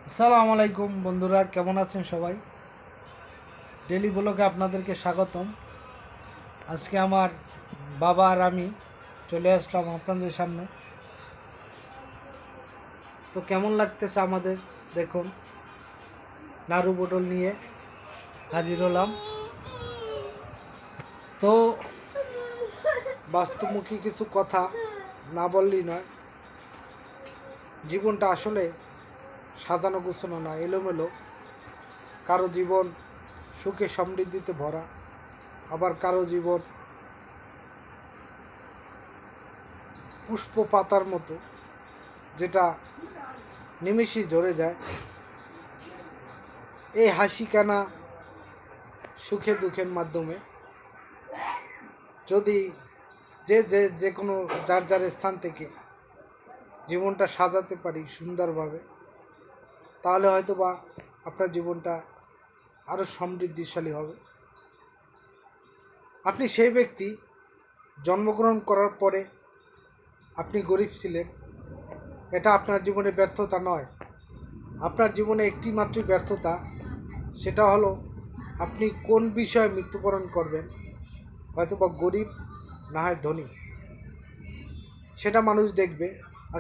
আসসালামু আলাইকুম বন্ধুরা, কেমন আছেন সবাই? ডেলি ব্লগে আপনাদেরকে স্বাগতম। আজকে আমার বাবা আর আমি চলে আসলাম আপনাদের সামনে। তো কেমন লাগতেছে আমাদের দেখুন, নাড়ু পটল নিয়ে হাজির হলাম। তো বাস্তবমুখী কিছু কথা না বললেই নয়। জীবনটা আসলে সাজানো গোছানো না, এলোমেলো। কারো জীবন সুখে সমৃদ্ধিতে ভরা, আবার কারো জীবন পুষ্প পাতার মতো, যেটা নিমেষেই ঝরে যায়। এই হাসি কানা সুখে দুঃখের মাধ্যমে যদি যে কোনো যার যার স্থান থেকে জীবনটা সাজাতে পারি সুন্দরভাবে, তাহলে হয়তো বা আপনার জীবনটা আরও সমৃদ্ধিশালী হবে। আপনি সেই ব্যক্তি, জন্মগ্রহণ করার পরে আপনি গরিব ছিলেন, এটা আপনার জীবনে ব্যর্থতা নয়। আপনার জীবনে একটি মাত্রই ব্যর্থতা, সেটা হলো আপনি কোন বিষয়ে মৃত্যুবরণ করবেন। হয়তো বা গরিব, না হয় ধনী, সেটা মানুষ দেখবে।